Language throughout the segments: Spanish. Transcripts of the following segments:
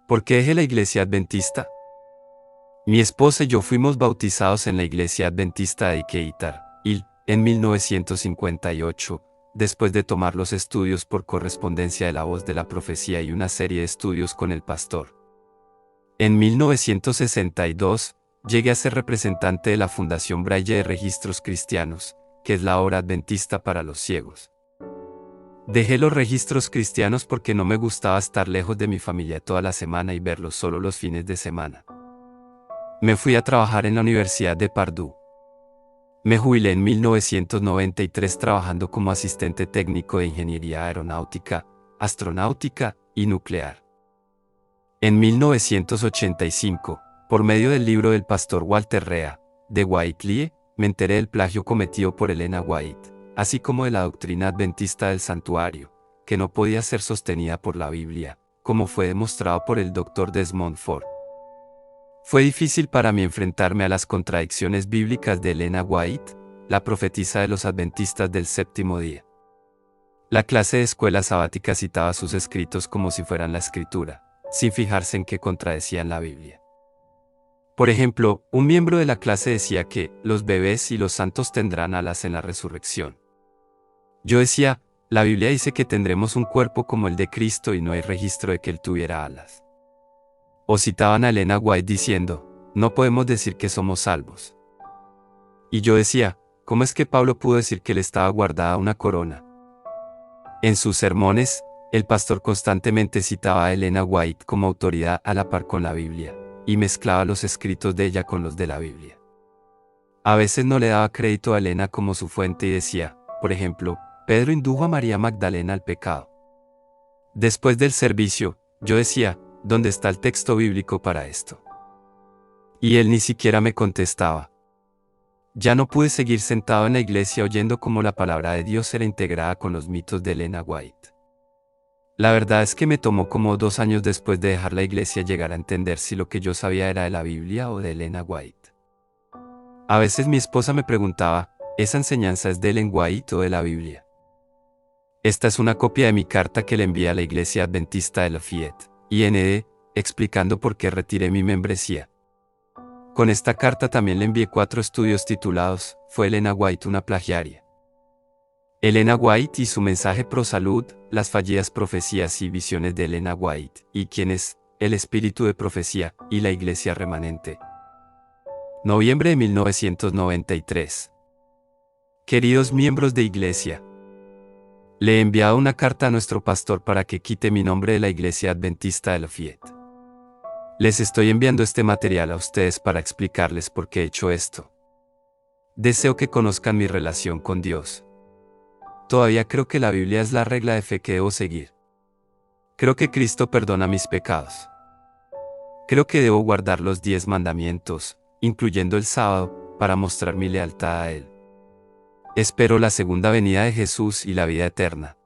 ¿Por qué dejé la iglesia adventista? Mi esposa y yo fuimos bautizados en la iglesia adventista de Ikeitar, en 1958, después de tomar los estudios por correspondencia de la voz de la profecía y una serie de estudios con el pastor. En 1962, llegué a ser representante de la Fundación Braille de Registros Cristianos, que es la obra adventista para los ciegos. Dejé los registros cristianos porque no me gustaba estar lejos de mi familia toda la semana y verlos solo los fines de semana. Me fui a trabajar en la Universidad de Purdue. Me jubilé en 1993 trabajando como asistente técnico de ingeniería aeronáutica, astronáutica y nuclear. En 1985, por medio del libro del pastor Walter Rea, de White, me enteré del plagio cometido por Elena White, así como de la doctrina adventista del santuario, que no podía ser sostenida por la Biblia, como fue demostrado por el Dr. Desmond Ford. Fue difícil para mí enfrentarme a las contradicciones bíblicas de Elena White, la profetisa de los adventistas del séptimo día. La clase de escuela sabática citaba sus escritos como si fueran la escritura, sin fijarse en que contradecían la Biblia. Por ejemplo, un miembro de la clase decía que los bebés y los santos tendrán alas en la resurrección. Yo decía, la Biblia dice que tendremos un cuerpo como el de Cristo y no hay registro de que él tuviera alas. O citaban a Elena White diciendo, no podemos decir que somos salvos. Y yo decía, ¿cómo es que Pablo pudo decir que le estaba guardada una corona? En sus sermones, el pastor constantemente citaba a Elena White como autoridad a la par con la Biblia, y mezclaba los escritos de ella con los de la Biblia. A veces no le daba crédito a Elena como su fuente y decía, por ejemplo, Pedro indujo a María Magdalena al pecado. Después del servicio, yo decía, ¿dónde está el texto bíblico para esto? Y él ni siquiera me contestaba. Ya no pude seguir sentado en la iglesia oyendo cómo la palabra de Dios era integrada con los mitos de Elena White. La verdad es que me tomó como 2 años después de dejar la iglesia llegar a entender si lo que yo sabía era de la Biblia o de Elena White. A veces mi esposa me preguntaba, ¿esa enseñanza es de Ellen White o de la Biblia? Esta es una copia de mi carta que le envié a la iglesia adventista de Lafayette, IND, explicando por qué retiré mi membresía. Con esta carta también le envié 4 estudios titulados, ¿Fue Elena White una plagiaria? Elena White y su mensaje pro salud, las fallidas profecías y visiones de Elena White, y quién es, el espíritu de profecía, y la iglesia remanente. Noviembre de 1993. Queridos miembros de iglesia, le he enviado una carta a nuestro pastor para que quite mi nombre de la iglesia adventista de Lafayette. Les estoy enviando este material a ustedes para explicarles por qué he hecho esto. Deseo que conozcan mi relación con Dios. Todavía creo que la Biblia es la regla de fe que debo seguir. Creo que Cristo perdona mis pecados. Creo que debo guardar los 10 mandamientos, incluyendo el sábado, para mostrar mi lealtad a Él. Espero la segunda venida de Jesús y la vida eterna.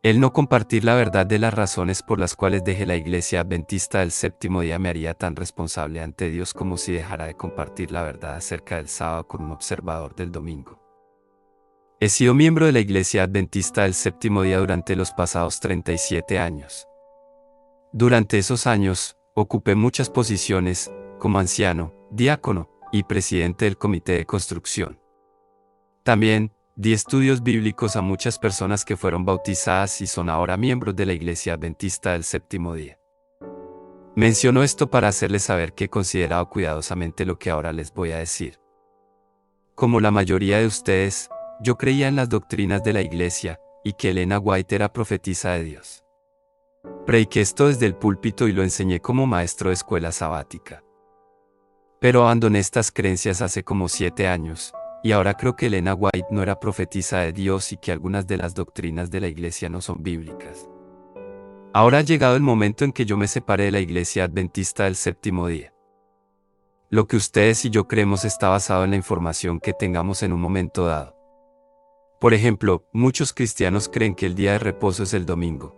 El no compartir la verdad de las razones por las cuales dejé la iglesia adventista del séptimo día me haría tan responsable ante Dios como si dejara de compartir la verdad acerca del sábado con un observador del domingo. He sido miembro de la iglesia adventista del séptimo día durante los pasados 37 años. Durante esos años, ocupé muchas posiciones, como anciano, diácono y presidente del comité de construcción. También, di estudios bíblicos a muchas personas que fueron bautizadas y son ahora miembros de la iglesia adventista del séptimo día. Menciono esto para hacerles saber que he considerado cuidadosamente lo que ahora les voy a decir. Como la mayoría de ustedes, yo creía en las doctrinas de la iglesia, y que Elena White era profetisa de Dios. Prediqué esto desde el púlpito y lo enseñé como maestro de escuela sabática. Pero abandoné estas creencias hace como 7 años, y ahora creo que Elena White no era profetisa de Dios y que algunas de las doctrinas de la iglesia no son bíblicas. Ahora ha llegado el momento en que yo me separé de la iglesia adventista del séptimo día. Lo que ustedes y yo creemos está basado en la información que tengamos en un momento dado. Por ejemplo, muchos cristianos creen que el día de reposo es el domingo.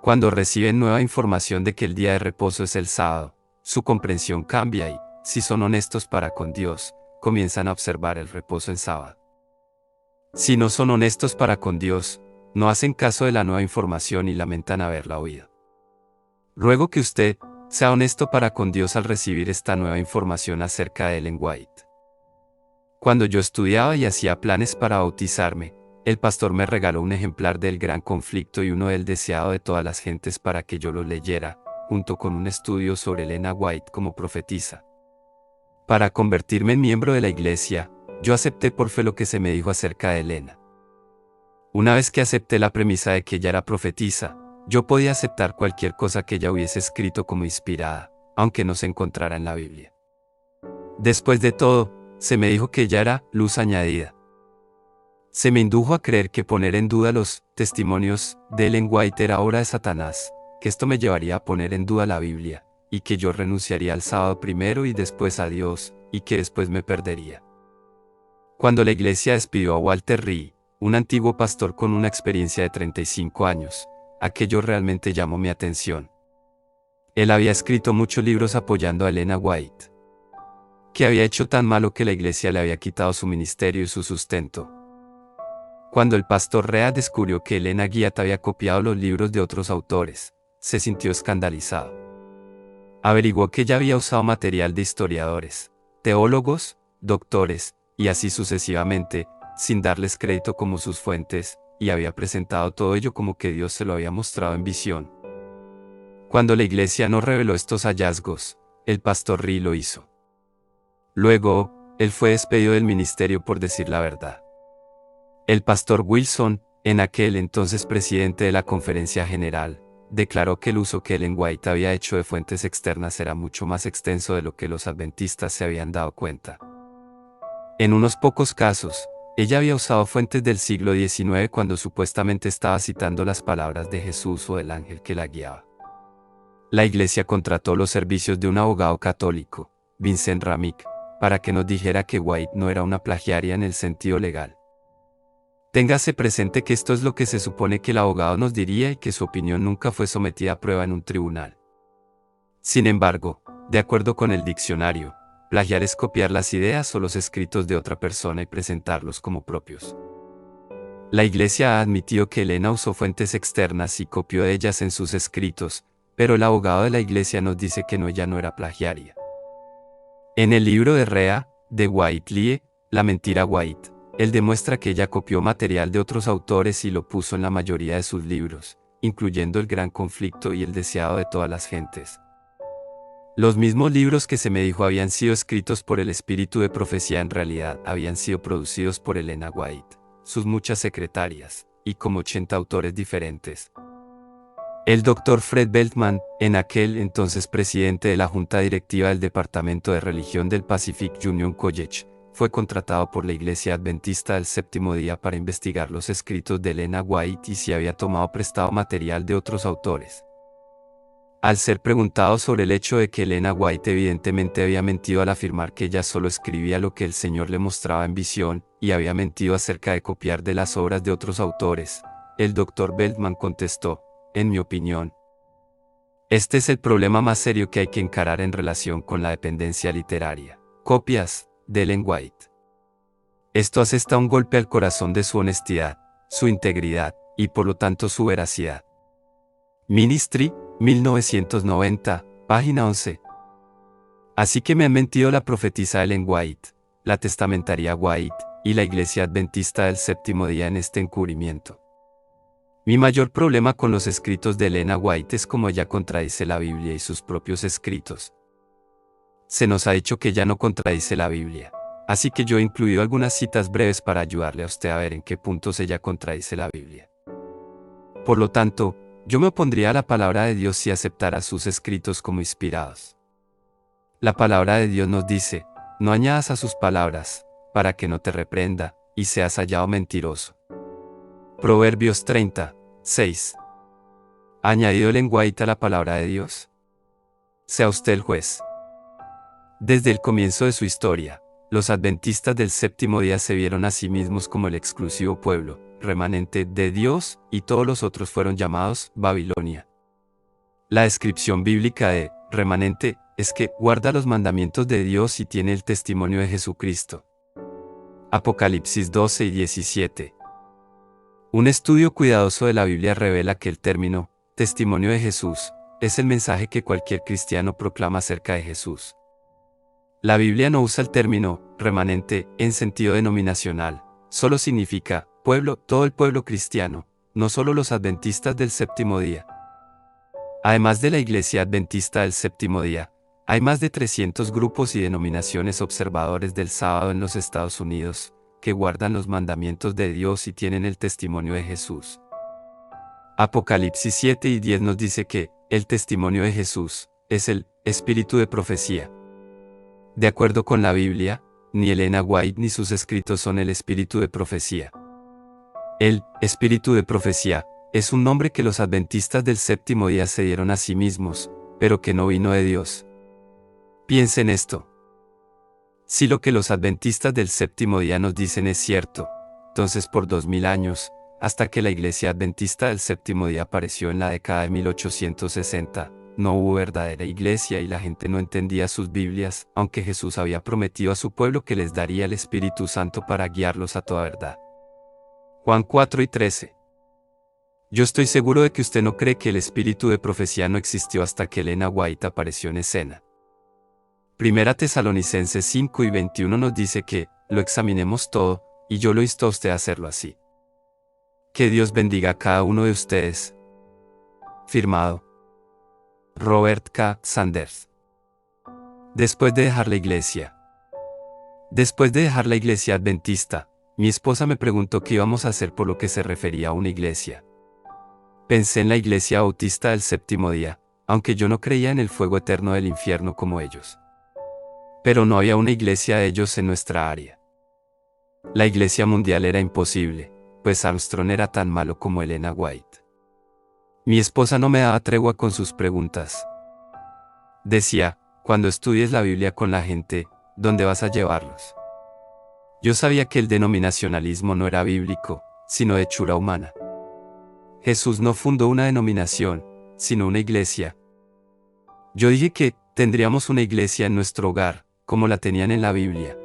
Cuando reciben nueva información de que el día de reposo es el sábado, su comprensión cambia y, si son honestos para con Dios, comienzan a observar el reposo en sábado. Si no son honestos para con Dios, no hacen caso de la nueva información y lamentan haberla oído. Ruego que usted sea honesto para con Dios al recibir esta nueva información acerca de Ellen White. Cuando yo estudiaba y hacía planes para bautizarme, el pastor me regaló un ejemplar del Gran Conflicto y uno del deseado de todas las gentes para que yo lo leyera, junto con un estudio sobre Elena White como profetisa. Para convertirme en miembro de la iglesia, yo acepté por fe lo que se me dijo acerca de Elena. Una vez que acepté la premisa de que ella era profetisa, yo podía aceptar cualquier cosa que ella hubiese escrito como inspirada, aunque no se encontrara en la Biblia. Después de todo, se me dijo que ella era luz añadida. Se me indujo a creer que poner en duda los testimonios de Ellen White era obra de Satanás, que esto me llevaría a poner en duda la Biblia, y que yo renunciaría al sábado primero y después a Dios, y que después me perdería. Cuando la iglesia despidió a Walter Ree, un antiguo pastor con una experiencia de 35 años, aquello realmente llamó mi atención. Él había escrito muchos libros apoyando a Elena White, que había hecho tan malo que la iglesia le había quitado su ministerio y su sustento. Cuando el pastor Rea descubrió que Elena White había copiado los libros de otros autores, se sintió escandalizado. Averiguó que ella había usado material de historiadores, teólogos, doctores, y así sucesivamente, sin darles crédito como sus fuentes, y había presentado todo ello como que Dios se lo había mostrado en visión. Cuando la iglesia no reveló estos hallazgos, el pastor Ree lo hizo. Luego, él fue despedido del ministerio por decir la verdad. El pastor Wilson, en aquel entonces presidente de la Conferencia General, declaró que el uso que Ellen White había hecho de fuentes externas era mucho más extenso de lo que los adventistas se habían dado cuenta. En unos pocos casos, ella había usado fuentes del siglo XIX cuando supuestamente estaba citando las palabras de Jesús o del ángel que la guiaba. La iglesia contrató los servicios de un abogado católico, Vincent Ramick, para que nos dijera que White no era una plagiaria en el sentido legal. Téngase presente que esto es lo que se supone que el abogado nos diría y que su opinión nunca fue sometida a prueba en un tribunal. Sin embargo, de acuerdo con el diccionario, plagiar es copiar las ideas o los escritos de otra persona y presentarlos como propios. La iglesia ha admitido que Elena usó fuentes externas y copió de ellas en sus escritos, pero el abogado de la iglesia nos dice que ella no era plagiaria. En el libro de Rea, de White Lie, La mentira White, él demuestra que ella copió material de otros autores y lo puso en la mayoría de sus libros, incluyendo El Gran Conflicto y El Deseado de todas las gentes. Los mismos libros que se me dijo habían sido escritos por el espíritu de profecía en realidad habían sido producidos por Elena White, sus muchas secretarias, y como 80 autores diferentes. El Dr. Fred Beltman, en aquel entonces presidente de la Junta Directiva del Departamento de Religión del Pacific Union College, fue contratado por la Iglesia Adventista del Séptimo Día para investigar los escritos de Elena White y si había tomado prestado material de otros autores. Al ser preguntado sobre el hecho de que Elena White evidentemente había mentido al afirmar que ella solo escribía lo que el Señor le mostraba en visión, y había mentido acerca de copiar de las obras de otros autores, el Dr. Beltman contestó, en mi opinión, este es el problema más serio que hay que encarar en relación con la dependencia literaria. Copias de Ellen White. Esto asesta un golpe al corazón de su honestidad, su integridad, y por lo tanto su veracidad. Ministry, 1990, página 11. Así que me han mentido la profetisa Ellen White, la testamentaria White, y la Iglesia Adventista del Séptimo Día en este encubrimiento. Mi mayor problema con los escritos de Elena White es cómo ella contradice la Biblia y sus propios escritos. Se nos ha dicho que ella no contradice la Biblia, así que yo he incluido algunas citas breves para ayudarle a usted a ver en qué puntos ella contradice la Biblia. Por lo tanto, yo me opondría a la palabra de Dios si aceptara sus escritos como inspirados. La palabra de Dios nos dice, no añadas a sus palabras, para que no te reprenda, y seas hallado mentiroso. Proverbios 30, 6. ¿Ha añadido Ellen White a la palabra de Dios? Sea usted el juez. Desde el comienzo de su historia, los adventistas del séptimo día se vieron a sí mismos como el exclusivo pueblo, remanente de Dios, y todos los otros fueron llamados Babilonia. La descripción bíblica de remanente es que guarda los mandamientos de Dios y tiene el testimonio de Jesucristo. Apocalipsis 12 y 17. Un estudio cuidadoso de la Biblia revela que el término testimonio de Jesús es el mensaje que cualquier cristiano proclama acerca de Jesús. La Biblia no usa el término remanente en sentido denominacional, solo significa pueblo, todo el pueblo cristiano, no solo los adventistas del séptimo día. Además de la Iglesia Adventista del Séptimo Día, hay más de 300 grupos y denominaciones observadores del sábado en los Estados Unidos, que guardan los mandamientos de Dios y tienen el testimonio de Jesús. Apocalipsis 7 y 10 nos dice que el testimonio de Jesús es el espíritu de profecía. De acuerdo con la Biblia, ni Elena White ni sus escritos son el espíritu de profecía. El espíritu de profecía es un nombre que los adventistas del séptimo día se dieron a sí mismos, pero que no vino de Dios. Piensa en esto. Si lo que los adventistas del séptimo día nos dicen es cierto, entonces por 2000 años, hasta que la Iglesia Adventista del Séptimo Día apareció en la década de 1860, no hubo verdadera iglesia y la gente no entendía sus Biblias, aunque Jesús había prometido a su pueblo que les daría el Espíritu Santo para guiarlos a toda verdad. Juan 4 y 13. Yo estoy seguro de que usted no cree que el espíritu de profecía no existió hasta que Elena White apareció en escena. Primera Tesalonicenses 5 y 21 nos dice que lo examinemos todo, y yo lo insto a usted a hacerlo así. Que Dios bendiga a cada uno de ustedes. Firmado. Robert K. Sanders. Después de dejar la iglesia. Después de dejar la iglesia adventista, mi esposa me preguntó qué íbamos a hacer por lo que se refería a una iglesia. Pensé en la iglesia bautista del séptimo día, aunque yo no creía en el fuego eterno del infierno como ellos. Pero no había una iglesia de ellos en nuestra área. La iglesia mundial era imposible, pues Armstrong era tan malo como Elena White. Mi esposa no me daba tregua con sus preguntas. Decía, cuando estudies la Biblia con la gente, ¿dónde vas a llevarlos? Yo sabía que el denominacionalismo no era bíblico, sino de hechura humana. Jesús no fundó una denominación, sino una iglesia. Yo dije que tendríamos una iglesia en nuestro hogar, como la tenían en la Biblia.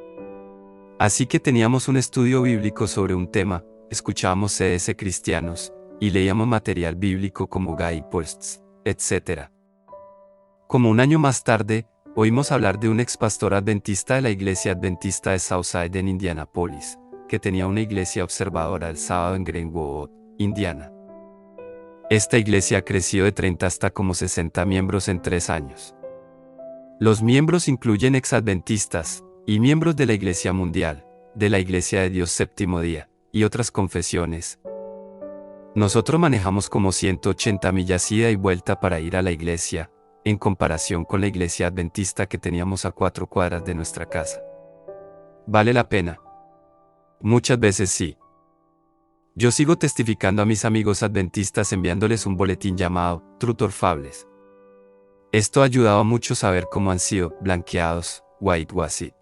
Así que teníamos un estudio bíblico sobre un tema, escuchábamos CS cristianos, y leíamos material bíblico como guideposts, etc. Como un año más tarde, oímos hablar de un ex pastor adventista de la iglesia adventista de Southside en Indianápolis, que tenía una iglesia observadora el sábado en Greenwood, Indiana. Esta iglesia ha crecido de 30 hasta como 60 miembros en 3 años. Los miembros incluyen ex-adventistas, y miembros de la Iglesia Mundial, de la Iglesia de Dios Séptimo Día, y otras confesiones. Nosotros manejamos como 180 millas ida y vuelta para ir a la iglesia, en comparación con la iglesia adventista que teníamos a 4 cuadras de nuestra casa. ¿Vale la pena? Muchas veces sí. Yo sigo testificando a mis amigos adventistas enviándoles un boletín llamado Truth or Fables. Esto ha ayudado a muchos a ver cómo han sido blanqueados, whitewashed.